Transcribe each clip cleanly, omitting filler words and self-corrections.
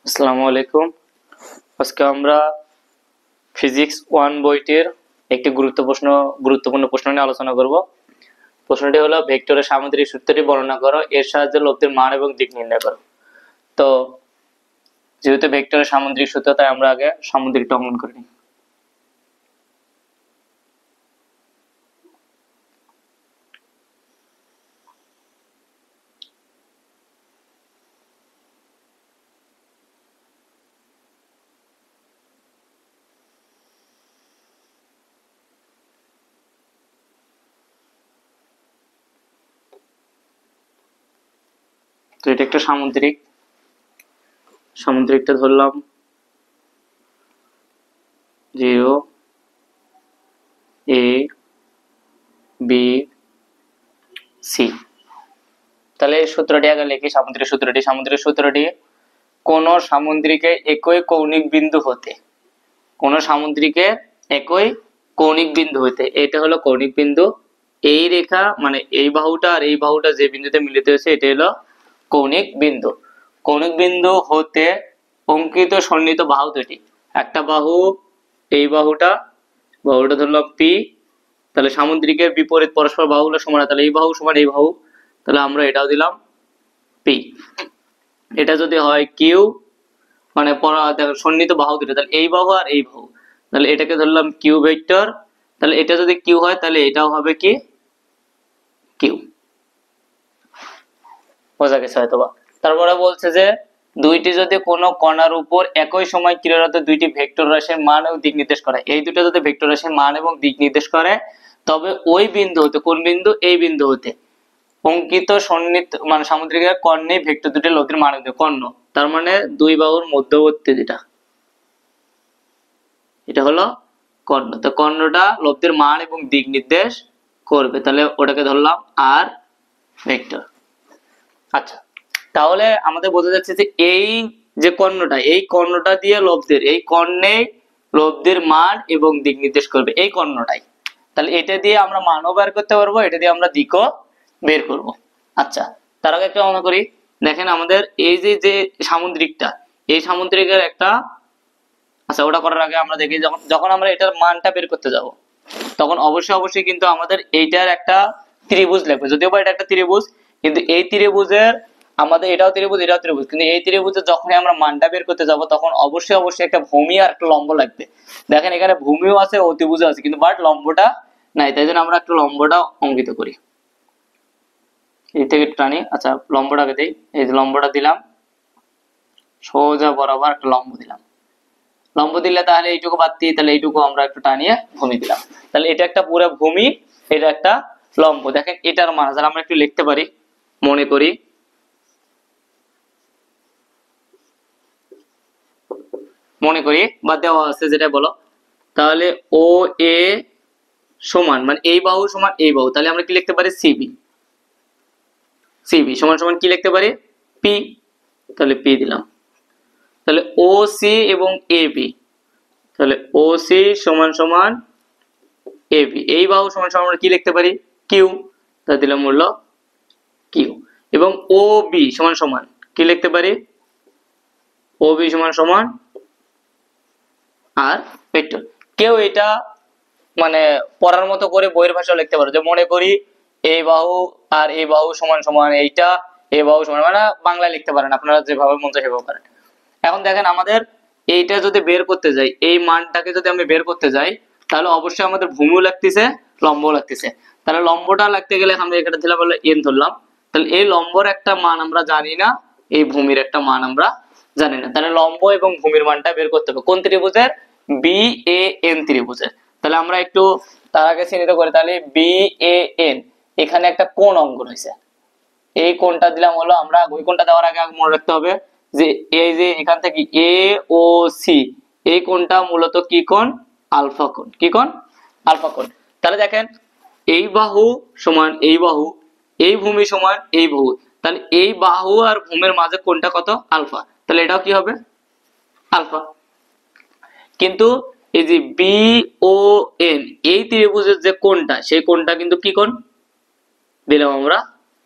আসসালামু আলাইকুম। আজকে আমরা ফিজিক্স 1 বইটির একটি গুরুত্বপূর্ণ প্রশ্ন নিয়ে আলোচনা করব। প্রশ্নটি হলো ভেক্টরের সামুদ্রিক সূত্রটি বর্ণনা করো, এর সাহায্যে লব্ধির মান এবং দিক নির্ণয় করো। তো যেহেতু ভেক্টরের সামুদ্রিক সূত্র, তাই আমরা আগে সামুদ্রিকটা অঙ্কন করে নিই। তো এটা একটা সামুদ্রিকটা ধরলাম 0 A B C। তাহলে এই সূত্রটি আগে লিখি। সামুদ্রিক সূত্রটি কোন সামুদ্রিকে একই কৌণিক বিন্দু হতে, এটা হলো কৌণিক বিন্দু। এই রেখা মানে এই বাহুটা আর এই বাহুটা যে বিন্দুতে মিলিত হয়েছে এটা হলো কৌণিক বিন্দু হতে অঙ্কিত সন্নিহিত বাহু দুটি। একটা বাহু, এই বাহুটা ধরলাম P। তাহলে সামুদ্রিকের বিপরীত পরস্পর বাহুগুলো সমান, তাহলে এই বাহু সমান এই বাহু, তাহলে আমরা এটাও দিলাম P। এটা যদি হয় Q, মানে সন্নিহিত বাহু দুটো, তাহলে এই বাহু আর এই বাহু, তাহলে এটাকে ধরলাম Q ভেক্টর। তাহলে এটা যদি Q হয় তাহলে এটাও হবে কি Q। বোঝা গেছে হয়তোবা। তারপরে বলছে যে দুইটি যদি কোনো কণার উপর একই সময় ক্রিয়ারত দুইটি ভেক্টর রাশির মান এবং দিক নির্দেশ করে, এই দুটো যদি ভেক্টর রাশির মান এবং দিক নির্দেশ করে, তবে ওই বিন্দু হতে, কোন বিন্দু, এই বিন্দু হতে অঙ্কিত সন্নিহিত মানে সামুদ্রিকের কর্ণে ভেক্টর দুটির লব্ধির মান হবে কর্ণ। তার মানে দুই বাহুর মধ্যবর্তী যেটা, এটা হলো কর্ণ। তো কর্ণটা লব্ধির মান এবং দিক নির্দেশ করবে, তাহলে ওটাকে ধরলাম আর ভেক্টর। আচ্ছা, তাহলে আমাদের বোঝা যাচ্ছে যে এই যে কর্ণটা দিয়ে এই কর্ণে লব্ধির মান এবং দিক নির্দেশ করবে এই কর্ণটাই। তাহলে এটা দিয়ে আমরা মানও বের করতে পারবো, এটা দিয়ে আমরা দিকও বের করব। আচ্ছা, তার আগে একটা মনে করি, দেখেন আমাদের এই যে সামুদ্রিকটা, এই সামুদ্রিকের একটা, আচ্ছা ওটা করার আগে আমরা দেখি যখন আমরা এটার মানটা বের করতে যাব, তখন অবশ্যই কিন্তু আমাদের এইটার একটা ত্রিভুজ লাগবে। যদিও বা এটা একটা ত্রিভুজ, কিন্তু এই ত্রিভুজের আমাদের এটাও ত্রিভুজ কিন্তু এই ত্রিভুজের যখনই আমরা মানটা বের করতে যাব, তখন অবশ্যই একটা ভূমি আর একটা লম্ব লাগবে। দেখেন এখানে ভূমিও আছে, অতিভুজও আছে, কিন্তু বাট লম্বটা নাই, তাই জন্য আমরা একটা লম্বটা অঙ্কিত করি। এই থেকে টানি। আচ্ছা, লম্বটাকে দেই। এই যে লম্বটা দিলাম, সোজা বরাবর একটা লম্ব দিলাম। লম্ব দিলে তাহলে এইটুকু বাদ দিয়ে, তাহলে এইটুকু আমরা একটু টানিয়ে ভূমি দিলাম। তাহলে এটা একটা পুরো ভূমি, এটা একটা লম্ব। দেখেন এটার মান তাহলে আমরা একটু লিখতে পারি, মনে করি বা দেওয়া আছে যেটা বলো। তাহলে ও এ সমান, মানে এই বাহু সমান এই বাহু, তাহলে আমরা কি লিখতে পারি সিবি সমান সমান কি লিখতে পারি পি। তাহলে পি দিলাম। তাহলে ও সি এবং এ বি, তাহলে ও সি সমান সমান এ বি, এই বাহু সমান সমান আমরা কি লিখতে পারি কিউ। তাহলে দিলাম মূল্য কিউ। এবং ও বি সমান সমান কি লিখতে পারি, ও বি সমান সমান আর ভেক্টর। কেউ এটা মানে পড়ার মতো করে বইয়ের ভাষা লিখতে পারো, যে মনে করি এই বাহু আর এই বাহু সমান সমান এইটা, এই বাহু সমান, মানে বাংলায় লিখতে পারেন আপনারা যেভাবে মন চায় সেভাবে পারেন। এখন দেখেন আমাদের এইটা যদি বের করতে যাই, এই মানটাকে যদি আমি বের করতে যাই, তাহলে অবশ্যই আমাদের ভূমিও লাগতেছে, লম্বও লাগতেছে। তাহলে লম্বটা লাগতে গেলে আমরা এখানে দিলাম হলো এন ধরলাম। তাহলে এই লম্বর একটা মান আমরা জানি না, এই ভূমির একটা মান আমরা জানি না। তাহলে লম্ব এবং ভূমির মানটা বের করতে হবে কোন ত্রিভুজের, বি এ এন ত্রিভুজের। তাহলে আমরা একটু তার আগে চিহ্নিত করি। তাহলে বি এ এন, এখানে একটা কোণ অঙ্কন হয়েছে, এই কোণটা দিলাম হলো, আমরা ওই কোণটা দেওয়ার আগে মনে রাখতে হবে যে এই যে এখান থেকে এ ও সি, এই কোণটা মূলত কি কোণ, আলফা কোণ। কি কোণ, আলফা কোণ। তাহলে দেখেন এই বাহু সমান এই বাহু, এই ভূমি সমান এই বাহু, তাহলে এই বাহু আর ভূমির মাঝে কোণটা কত, আলফা। তাহলে এটাও কি হবে আলফা। কিন্তু এই যে বি ও এন, এই ত্রিভুজের যে কোণটা, সেই কোণটা কিন্তু কি কোণ দিলাম আমরা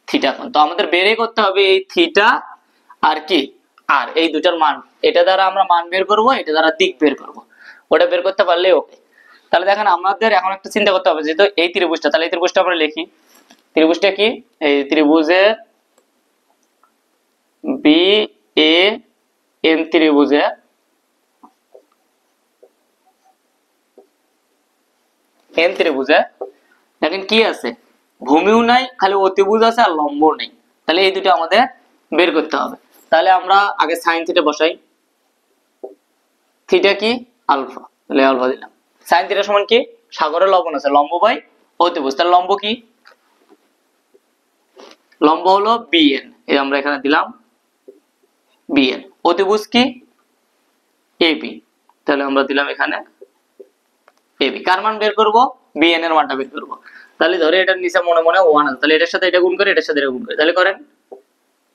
থিটা কোণ। তো আমাদের বের করতে হবে এই থিটা আর কি আর এই দুটার মান, এটা দ্বারা আমরা মান বের করব, এটা দ্বারা দিক বের করব, ওটা বের করতে পারলে ওকে। তাহলে দেখেন আমাদের এখন একটা চিন্তা করতে হবে, যেহেতু এই ত্রিভুজটা, তাহলে এই ত্রিভুজটা আমরা লিখি। ত্রিভুজটা কি? এই ত্রিভুজের বি এ এন ত্রিভুজে এন ত্রিভুজে দেখেন কি আছে, ভূমিও নাই, খালি অতিভুজ আছে আর লম্বও নেই। তাহলে এই দুটো আমাদের বের করতে হবে। তাহলে আমরা আগে সাইন থিটা বসাই। থিটা কি? আলফা। তাহলে আলফা দিলাম। সাইন থিটা সমান কি? সাগরের লবণ আছে, লম্ব বাই অতিভুজ। তাহলে লম্ব কি? লম্ব হলো বিএন, এই আমরা এখানে দিলাম বিএন। অতিভুজ কি? এবি, তাহলে আমরা দিলাম এখানে এবি। কার মান বের করব? বিএন এর মানটা বের করব। তাহলে ধরে এটার নিচে মনে মনে 1 আছে, তাহলে এটার সাথে এটা গুণ করে, এটার সাথে এটা গুণ করে, তাহলে করেন।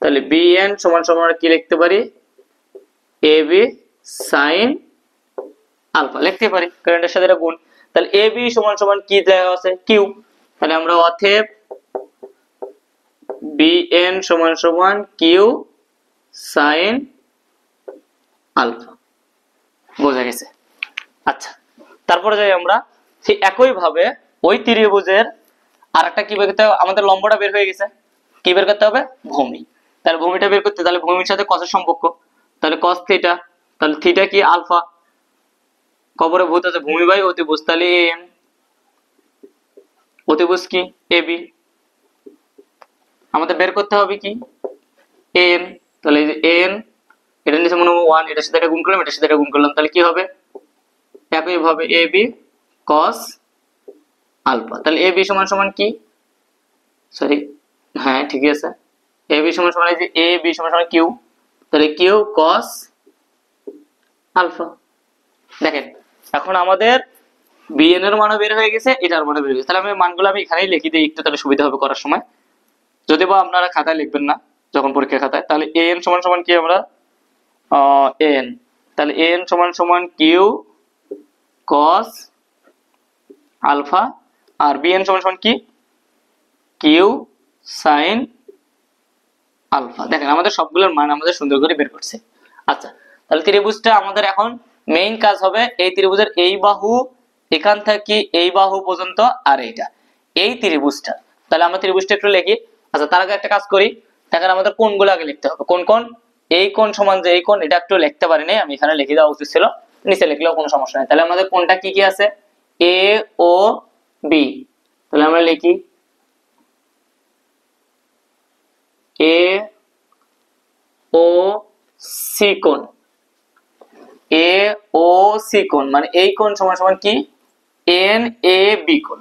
তাহলে বিএন সমান সমান কি লিখতে পারি? এবি sin আলফা লিখতে পারি, কারণ এটার সাথে এটা গুণ। তাহলে এবি সমান সমান কি দেওয়া আছে? কিউ। তাহলে আমরা অতএব বিএন সমান সমান কিউ sin আলফা। বোঝা গেছে? আচ্ছা, তারপরে যাই আমরা সেই একই ভাবে ওই ত্রিভুজের আরেকটা কি বের করতে হবে? আমাদের লম্বটা বের হয়ে গেছে, কি বের করতে হবে? ভূমি। তাহলে ভূমিটা বের করতে, তাহলে ভূমির সাথে cos এর সম্পর্ক, তাহলে cos থিটা, তাহলে থিটা কি? আলফা। কবরে ভূত আছে, ভূমি বাই অতিভুজ, তাহলে এন। অতিভুজ কি? এবি। আমাদের বের করতে হবে কি? এন। তাহলে এই যে এন, এটা নিচে মনে হয় 1, এটার সাথে এটা গুণ করলাম, এটার সাথে এটা গুণ করলাম, তাহলে কি হবে? একই ভাবে এবি cos আলফা। তাহলে এবি সমান সমান কি? সরি, হ্যাঁ ঠিকই আছে। এবি সমান সমান এই যে এবি সমান সমান কিউ, তাহলে কিউ cos আলফা। দেখেন এখন আমাদের বিএন এর মানও বের হয়ে গেছে, এটার মানও বের হয়ে গেছে। তাহলে আমি মানগুলো আমি এখানেই লিখে দিই, একটু তাহলে সুবিধা হবে করার সময়, যদি বা আপনারা খাতায় লিখবেন না যখন পরীক্ষা খাতায়। তাহলে এন সমান সমান কি? আমরা এন, তাহলে এন সমান সমান কিউ cos আলফা, আর বিএন সমান সমান কি? Q sin alpha. দেখেন আমাদের সবগুলোর মান আমাদের সুন্দর করে বের করছে। আচ্ছা, তাহলে ত্রিভুজটা আমাদের এখন মেইন কাজ হবে এই ত্রিভুজের এই বাহু এখান থেকে এই বাহু পর্যন্ত, আর এইটা এই ত্রিভুজটা। তাহলে আমরা ত্রিভুজটা একটু লিখি। আচ্ছা, তার আগে একটা কাজ করি, দেখেন আমাদের কোণগুলো আগে লিখতে হবে। কোন কোন? এই কোণ সমান যে এই কোণ, এটা একটু লিখতে পারিনি আমি, এখানে লিখে দেওয়া উচিত ছিল, নিচে লিখলেও কোনো সমস্যা নেই। তাহলে আমাদের কোণটা কি কি আছে? এ ও বি। তাহলে আমরা লিখি এ ও সি কোণ। এ ও সি কোণ মানে এই কোণ সমান সমান কি? এন এ বি কোণ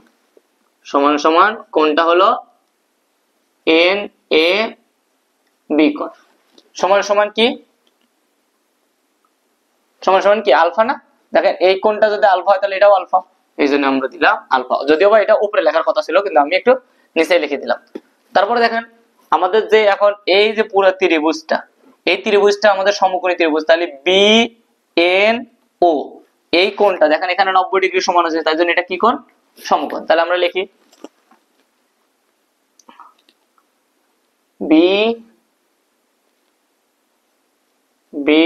সমান সমান কোণটা হলো এন এ বি কোণ সমান সমান কি? সমান সমান কি? আলফা না? দেখেন এই কোণটা যদি আলফা হয় তাহলে এটাও আলফা, এই জন্য আমরা দিলাম আলফা। যদিও বা এটা উপরে লেখার কথা ছিল, কিন্তু আমি একটু নিচে লিখে দিলাম। তারপরে দেখেন আমাদের যে এখন এই যে পুরো ত্রিভুজটা, এই ত্রিভুজটা আমাদের সমকোণী ত্রিভুজ। তাহলে বি এন ও এই কোণটা দেখেন এখানে 90 ডিগ্রি সমান আছে, তাই জন্য এটা কি কোণ? সমকোণ। তাহলে আমরা লিখি বি বি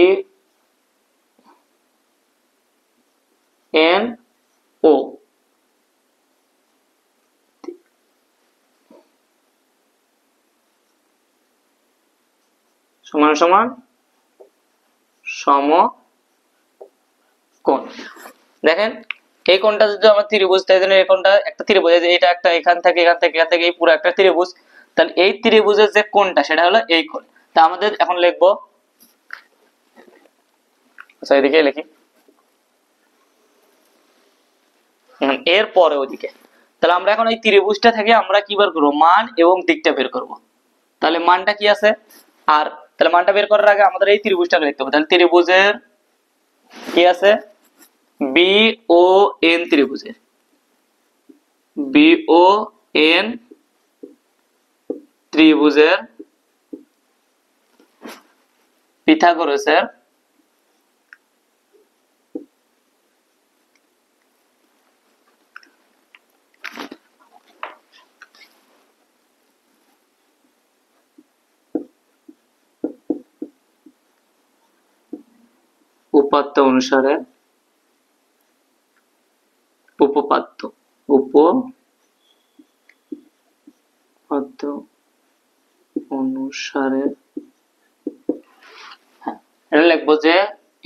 এন ও সমান সমান সমকোণ। দেখেন এই কোণটা যদি আমার ত্রিভুজ, তাই জন্য এই কোণটা একটা ত্রিভুজ, এটা একটা এখান থেকে এখান থেকে এখান থেকে এই পুরো একটা ত্রিভুজ। তাহলে এই ত্রিভুজের যে কোণটা সেটা হলো এই কোণ। তা আমাদের এখন লিখবো, আচ্ছা এদিকে লিখি, এর পরে ওদিকে। তাহলে আমরা এখন এই ত্রিভুজটা থেকে আমরা কি বের করবো? মান এবং দিকটা বের করব। তাহলে মানটা কি আছে? আর তাহলে মানটা বের করার আগে আমাদের এই ত্রিভুজটা লিখতে হবে। তাহলে ত্রিভুজের কি আছে? বি ও এন ত্রিভুজের বি ও এন ত্রিভুজের পিথাগোরাসের উপপাদ্য অনুসারে উপপাদ্য অনুসারে এটা লিখবো যে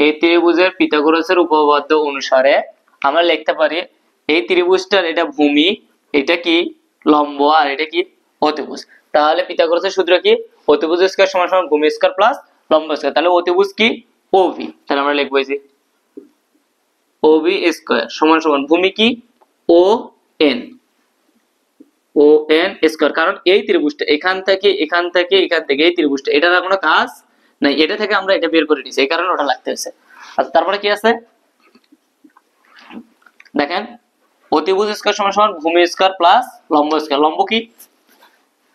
এই ত্রিভুজের পিথাগোরাসের উপপাদ্য অনুসারে আমরা লিখতে পারি এই ত্রিভুজটার এটা ভূমি, এটা কি লম্ব, আর এটা কি অতিভুজ। তাহলে পিথাগোরাসের সূত্র কি? অতিভুজ স্কয়ার সমান সমান ভূমি স্কয়ার প্লাস লম্ব স্কয়ার। তাহলে অতিভুজ কি? ওবি। তাহলে আমরা লিখবো এই যে ওবি স্কয়ার সমান সমান ভূমি কি? O N square. কারণ এই ত্রিভুজটা এখান থেকে এখান থেকে এখান থেকে এই ত্রিভুজটা এটার আর কোনো কাজ নাই, এটা থেকে আমরা এটা বের করে নিয়েছি, এই কারণে ওটা লাগতে হয়েছে। আচ্ছা তারপরে কি আছে দেখেন, অতিভুজ স্কয়ার সমান সমান ভূমি স্কয়ার প্লাস লম্ব স্কয়ার। লম্ব কি?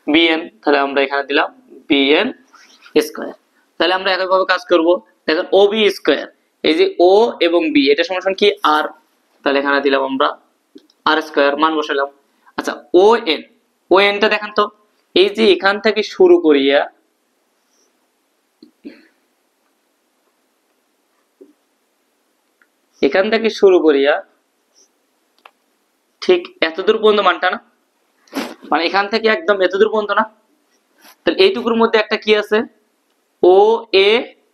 বিএন। তাহলে আমরা এখানে দিলাম বিএন স্কয়ার। তাহলে আমরা একইভাবে কাজ করব। দেখেন ওবি স্কয়ার, এই যে ও এবং বি এটা সমান সমান কি? আর। তাহলে এখানে দিলাম আমরা আর স্কয়ার, মান বসালাম। আচ্ছা ও এনটা দেখেন তো, এই যে এখান থেকে শুরু করিয়া ঠিক এতদূর পর্যন্ত মানটা না, মানে এখান থেকে একদম এতদূর পর্যন্ত না। তাহলে এইটুকুর মধ্যে একটা কি আছে? ও এ,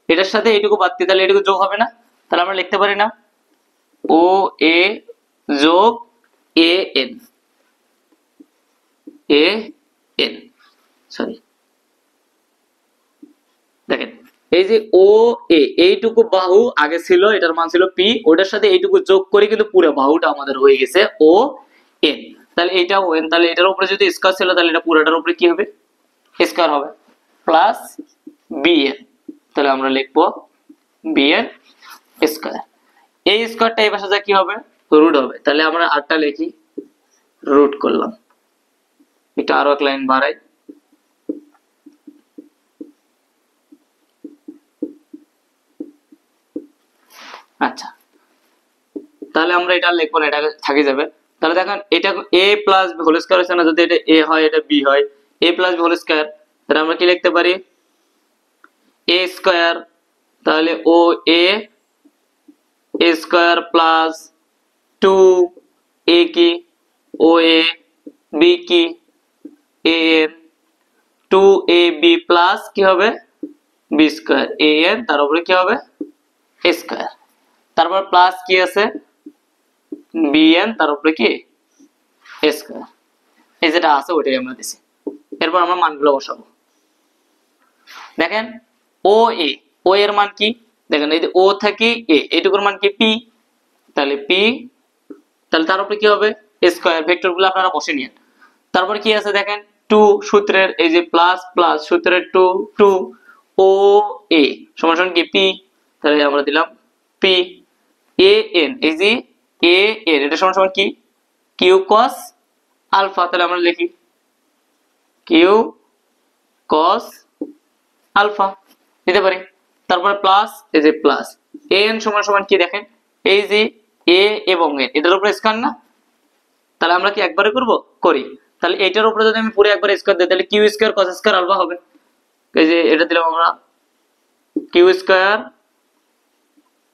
এটার সাথে এইটুকু বাদ দিয়ে তাহলে এইটুকু যোগ হবে না। তাহলে আমরা লিখতে পারি না ও এ যোগ এ এন, সরি দেখেন এই যে ও এ, এইটুকু বাহু আগে ছিল, এটার মান ছিল পি, ওটার সাথে এইটুকু যোগ করে কিন্তু পুরো বাহুটা আমাদের হয়ে গেছে ও এন। তাহলে এটা ও এন, তাহলে এটার উপরে যদি স্কয়ার ছিল তাহলে এটা পুরোটার উপরে কি হবে? স্কয়ার হবে প্লাস বিএন। তাহলে আমরা লিখবো বিএন স্কয়ার। এই স্কয়ারটা এই পাশে যা কি হবে? রুট হবে। তাহলে আমরা আরটা লিখি, রুট করলাম। এটা আরো এক লাইন বাড়াই, আচ্ছা তাহলে আমরা এটা লিখবো না, এটা থাকি যাবে। তাহলে দেখেন এটা a plus B whole square হচ্ছে না, যদি এটা a হয় এটা b হয়, a plus B whole square. তাহলে আমরা কি লিখতে পারি? a স্কয়ার, তাহলে ও a স্কয়ার প্লাস 2 a কি ও a, b কি a n, 2ab প্লাস কি হবে? b স্কয়ার a n, তার উপরে কি হবে? স্কয়ার। তারপর প্লাস কি আছে? bn, তার উপরে কি? স্কয়ার। এই যেটা আছে ওইটাই আমরা দিছি। এরপর আমরা মানগুলো বসাবো। দেখেন ও এর মান কি? দেখেন এই যে ও থেকে এ, এইটুকুর মান কি? পি। তাহলে পি, তাহলে তার উপরে কি হবে? স্কয়ার। ভেক্টরগুলো আপনারা বসে নিন। তারপর কি আছে দেখেন 2 সূত্রের এই যে প্লাস প্লাস সূত্রের 2 ও এ সমান সমান কি? পি। তাহলে আমরা দিলাম পি। এ এন, এই যে এ এন এটা সমান সমান কি? Q cos alpha. তাহলে আমরা লিখি কিউ কস আলফা দিতে পারি। তারপরে প্লাস এই যে প্লাস এন সমান সমান কি? দেখেন এই যে এ এবং এন এটার উপরে স্কয়ার না, তাহলে আমরা কি একবারে করব? করি। তাহলে এটার উপরে যদি আমি পুরো একবার স্কয়ার দিই তাহলে Q square cos square alpha হবে। এই যে এটা দিলাম আমরা Q square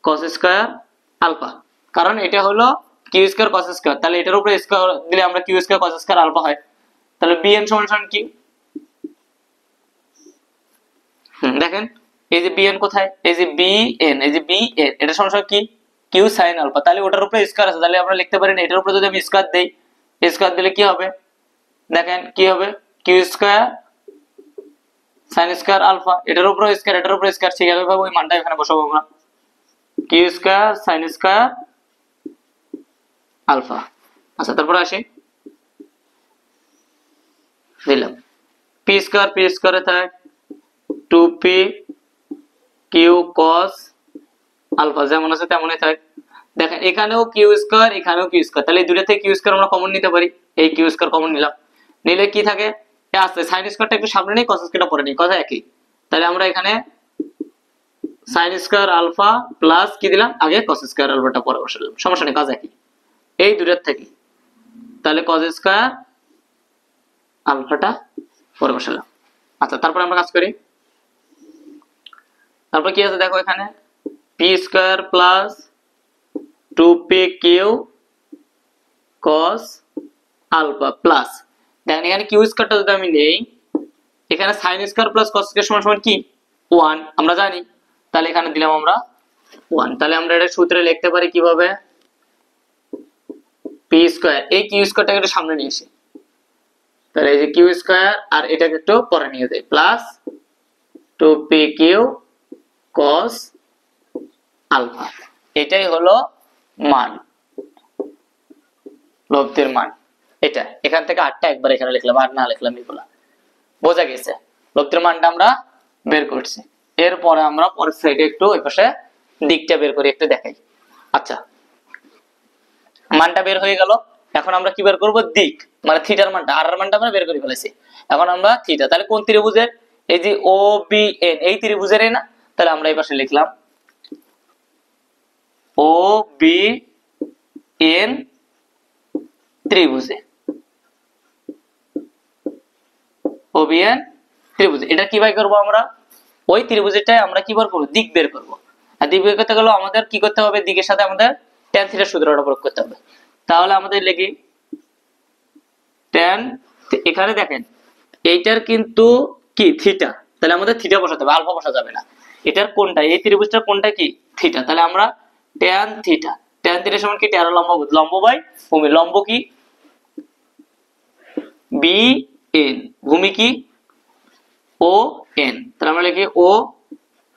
cos square alpha, কারণ এটা হলো কিউ স্কয়ার কস স্কয়ার, তাহলে এটার উপরে স্কয়ার দিলে আমরা Q square cos square alpha হয়। তাহলে বিএন সমান সমান কি? দেখেন এই যে বিএন কোথায়? এই যে বিএন, এই যে বিএন এটা সমান সমান কি? Q sine alpha. তাহলে ওটার উপরে স্কয়ার আছে, তাহলে আমরা লিখতে পারি না এটার উপরে যদি আমি স্কয়ার দেই, স্কয়ার দিলে কি হবে? দেখেন কি হবে? Q square sine square alpha. এটার উপরে স্কয়ার, এটার উপরে স্কয়ার, ঠিক আছে ভাবে ওই মানটা এখানে বসাবো আমরা, Q square sine square alpha. আচ্ছা তারপরে আসি, দিলাম পি স্কয়ারে থাক 2p কিউ cos আলফা, যেমন আছে তেমনই থাক। দেখেন এখানেও কিউ স্কয়ার, এখানেও কিউ স্কয়ার, তাহলে এই দুটো থেকে কিউ স্কয়ার আমরা কমন নিতে পারি। এই কিউ স্কয়ার কমন নিলাম, নিলে কি থাকে? আছে sin স্কয়ারটা একটু সামনে নেই, cos স্কয়ারটা পরে নেই, কথা একই। তাহলে আমরা এখানে sin স্কয়ার আলফা প্লাস কি দিলাম? আগে cos স্কয়ার আলফাটা পরে বসালাম, সমস্যা নেই, কাজ একই এই দুটোর থেকে। তাহলে cos স্কয়ার আলফাটা পরে বসালাম। আচ্ছা তারপর আমরা কাজ করি। তারপর কি আছে দেখো এখানে P square plus 2pq cos alpha plus, দেখেন এখানে কিউ স্কয়ারটা যদি আমি নেই, এখানে sin square plus cos square সমান সমান কি 1 আমরা জানি, তাহলে এখানে দিলাম আমরা 1। তাহলে আমরা এটা সূত্রে লিখতে পারি কিভাবে, পি স্কয়ার, এই কিউ স্কয়ারটাকে একটু সামনে নিয়ে আসি, তাহলে এই যে কিউ স্কয়ার আর এটাকে একটু পরে নিয়ে যাই, প্লাস 2pq cos আলফা, এটাই হলো মান, লব্ধের মান। এটা এখান থেকে 8টা একবার এখানে লিখলাম, আর না লিখলাম এগুলা, বোঝা গেছে? লব্ধের মানটা আমরা বের করছি। এরপরে আমরা পরের সাইডে একটু ওই পাশে দিকটা বের করি, একটু দেখাই। আচ্ছা, মানটা বের হয়ে গেল, এখন আমরা কি বের করব, দিক মানে থিটার মানটা, আর এর মানটা আমরা বের করে ফেলেছি। এখন আমরা থিটা, তাহলে কোন ত্রিভুজের, এই যে ও বি এন, এই ত্রিভুজের না, তাহলে আমরা এই পাশে লিখলাম ও বি এন ত্রিভুজে, ও বি এন ত্রিভুজে। এটা কিভাবে করব, আমরা ওই ত্রিভুজেরটাই আমরা কি বের করব, দিক বের করব। আর দিক বের করতে গেলে আমাদের কি করতে হবে, দিকের সাথে আমাদের tan থিটার সূত্রটা প্রয়োগ করতে হবে। তাহলে আমাদের লিখি tan, এখানে দেখেন এইটার কিন্তু কি থিটা, তাহলে আমাদের থিটা বসাতে হবে, আলফা বসা যাবে না। এটার কোনটা, এই ত্রিভুজটার কোনটা কি থিটা, তাহলে আমরা tan থিটা, tan থিটা সমান কি 13 লম্ব, লম্ব বাই ভূমি, লম্ব কি বি এন, ভূমি কি ও এন, তাহলে আমরা লিখি ও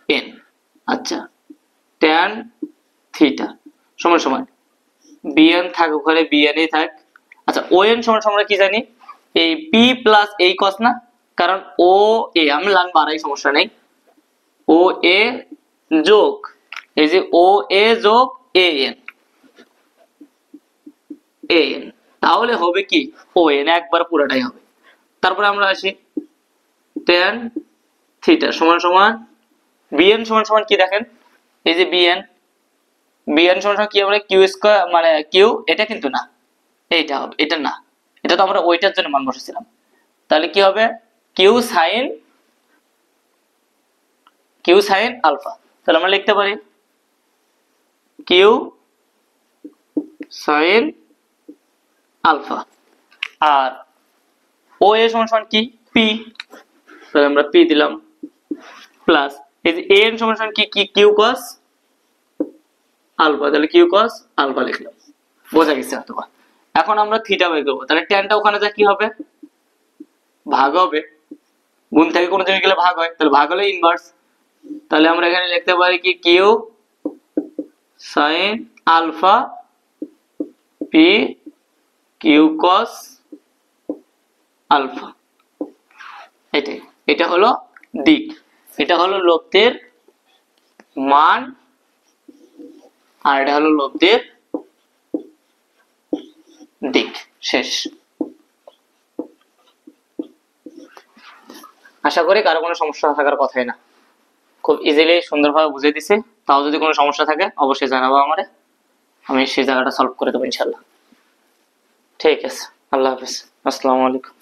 এন। আচ্ছা, tan থিটা সমান সমান বিএন থাক, ওখানে বিএন এই থাক। আচ্ছা, ও এন সমান সমান আমরা কি জানি, এই পি প্লাস এই কস না, কারণ ও এ আমি লাইন বাড়াই সমস্যা নেই, ও এ যোগ এই যে ও এ যোগ এ এন, এ এন, তাহলে হবে কি ও এন, একবার পুরোটাই হবে। তারপরে আমরা আসি tan থিটা সমান সমান বিএন সমান সমান কি দেখেন, এই যে বিএন, বিএন সমান সমান কি হবে, কিউ স্কয়ার মানে কিউ, এটা কিন্তু না, এইটা হবে, এটা না, এটা তো আমরা ওইটার জন্য মান বসাছিলাম। তাহলে কি হবে, কিউ সাইন আলফা, তাহলে আমরা লিখতে পারি কিউ সাইন আলফা। আর ও এ সমান সমান কি পি, তাহলে আমরা পি দিলাম, প্লাস এই যে এন সমান সমান কি কি কিউ কস আলফা, তাহলে কিউ কস আলফা লিখলাম, বোঝা গেছে অথবা। এখন আমরা থিটা বের করবো, তাহলে ট্যানটা ওখানে যা কি হবে, ভাগ হবে, গুণ থেকে কোনো জায়গায় গেলে ভাগ হয়, তাহলে ভাগ হলে ইনভার্স, তাহলে আমরা এখানে লিখতে পারি কি Q sine alpha P Q cos alpha. এটাই, এটা হলো দিক, এটা হলো লব্ধের মান, আর এটা হলো লব্ধের দিক। শেষ। আশা করি কারো কোনো সমস্যা থাকার কথাই না, খুব ইজিলি সুন্দরভাবে বুঝিয়ে দিছি। তাও যদি কোনো সমস্যা থাকে অবশ্যই জানাবো আমারে, আমি সেই জায়গাটা সলভ করে দেবো ইনশাল্লাহ। ঠিক আছে, আল্লাহ হাফেজ, আসসালামু আলাইকুম।